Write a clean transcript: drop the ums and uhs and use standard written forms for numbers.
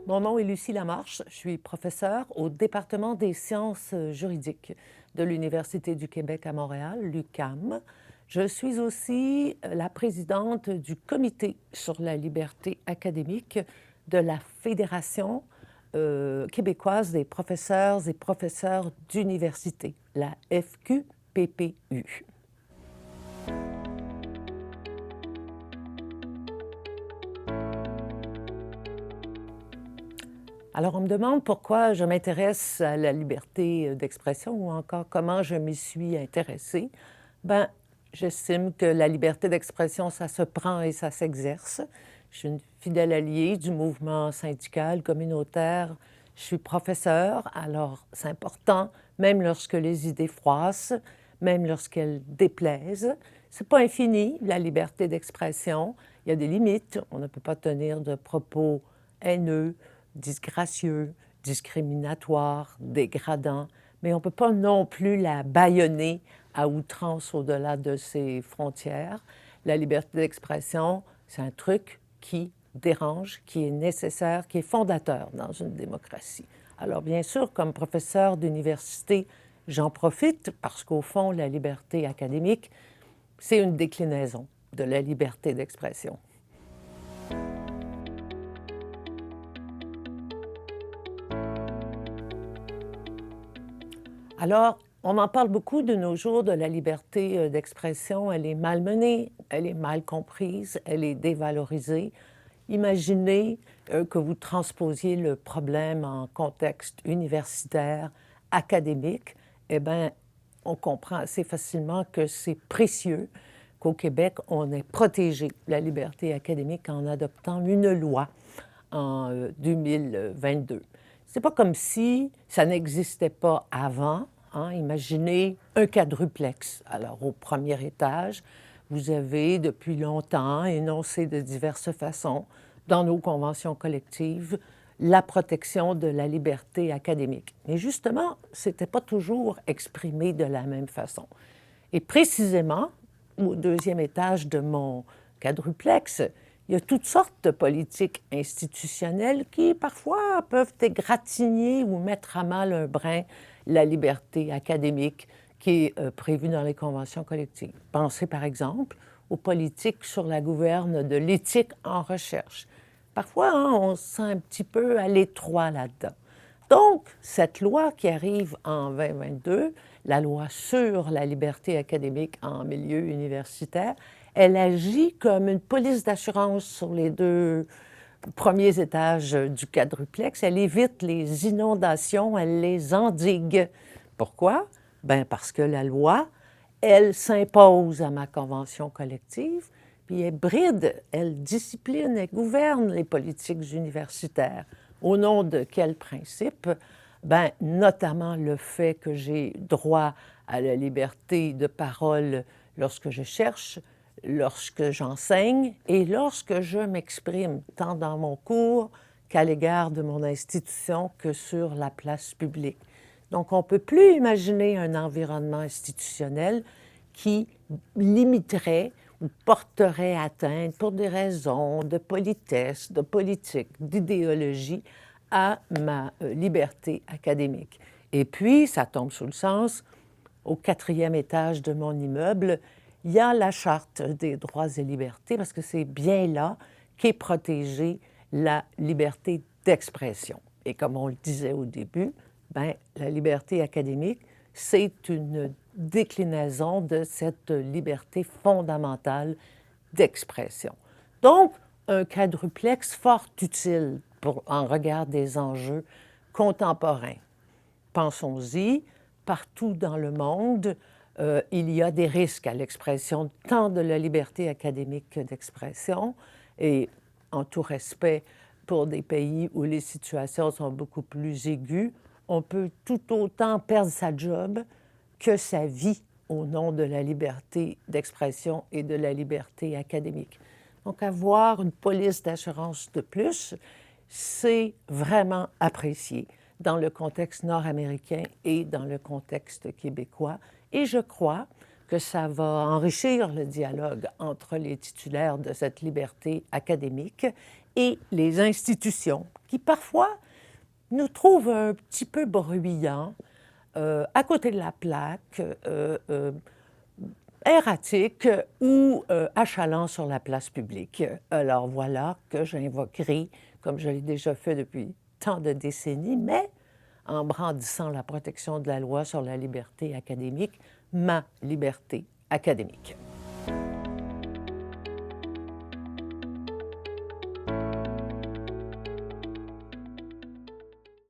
Mon nom est Lucie Lamarche. Je suis professeure au département des sciences juridiques de l'Université du Québec à Montréal, l'UQAM. Je suis aussi la présidente du comité sur la liberté académique de la Fédération québécoise des professeurs et professeurs d'université, la FQPPU. Alors, on me demande pourquoi je m'intéresse à la liberté d'expression ou encore comment je m'y suis intéressée. Ben, j'estime que la liberté d'expression, ça se prend et ça s'exerce. Je suis une fidèle alliée du mouvement syndical communautaire. Je suis professeure, alors c'est important, même lorsque les idées froissent, même lorsqu'elles déplaisent. C'est pas infini, la liberté d'expression. Il y a des limites. On ne peut pas tenir de propos haineux, disgracieux, discriminatoire, dégradant, mais on ne peut pas non plus la bâillonner à outrance au-delà de ses frontières. La liberté d'expression, c'est un truc qui dérange, qui est nécessaire, qui est fondateur dans une démocratie. Alors bien sûr, comme professeur d'université, j'en profite parce qu'au fond, la liberté académique, c'est une déclinaison de la liberté d'expression. Alors, on en parle beaucoup de nos jours de la liberté d'expression. Elle est malmenée, elle est mal comprise, elle est dévalorisée. Imaginez que vous transposiez le problème en contexte universitaire, académique. Eh bien, on comprend assez facilement que c'est précieux qu'au Québec, on ait protégé la liberté académique en adoptant une loi en 2022. C'est pas comme si ça n'existait pas avant. Hein? Imaginez un quadruplex. Alors, au premier étage, vous avez depuis longtemps énoncé de diverses façons dans nos conventions collectives la protection de la liberté académique. Mais justement, ce n'était pas toujours exprimé de la même façon. Et précisément, au deuxième étage de mon quadruplex, il y a toutes sortes de politiques institutionnelles qui, parfois, peuvent égratigner ou mettre à mal un brin la liberté académique qui est prévue dans les conventions collectives. Pensez, par exemple, aux politiques sur la gouverne de l'éthique en recherche. Parfois, hein, on se sent un petit peu à l'étroit là-dedans. Donc, cette loi qui arrive en 2022, la loi sur la liberté académique en milieu universitaire, elle agit comme une police d'assurance sur les deux premiers étages du quadruplex. Elle évite les inondations, elle les endigue. Pourquoi? Bien, parce que la loi, elle s'impose à ma convention collective, puis elle bride, elle discipline, elle gouverne les politiques universitaires. Au nom de quels principes? Bien, notamment le fait que j'ai droit à la liberté de parole lorsque je cherche, lorsque j'enseigne et lorsque je m'exprime, tant dans mon cours qu'à l'égard de mon institution que sur la place publique. Donc, on ne peut plus imaginer un environnement institutionnel qui limiterait ou porterait atteinte pour des raisons de politesse, de politique, d'idéologie à ma liberté académique. Et puis, ça tombe sous le sens, au quatrième étage de mon immeuble, il y a la Charte des droits et libertés, parce que c'est bien là qu'est protégée la liberté d'expression. Et comme on le disait au début, bien, la liberté académique, c'est une déclinaison de cette liberté fondamentale d'expression. Donc, un quadruplex fort utile en regard des enjeux contemporains. Pensons-y, partout dans le monde, il y a des risques à l'expression tant de la liberté académique que d'expression, et en tout respect pour des pays où les situations sont beaucoup plus aiguës, on peut tout autant perdre sa job que sa vie au nom de la liberté d'expression et de la liberté académique. Donc, avoir une police d'assurance de plus, c'est vraiment apprécié dans le contexte nord-américain et dans le contexte québécois. Et je crois que ça va enrichir le dialogue entre les titulaires de cette liberté académique et les institutions qui parfois nous trouvent un petit peu bruyants, à côté de la plaque, erratiques ou achalants sur la place publique. Alors voilà que j'invoquerai, comme je l'ai déjà fait depuis tant de décennies, mais en brandissant la protection de la loi sur la liberté académique, ma liberté académique.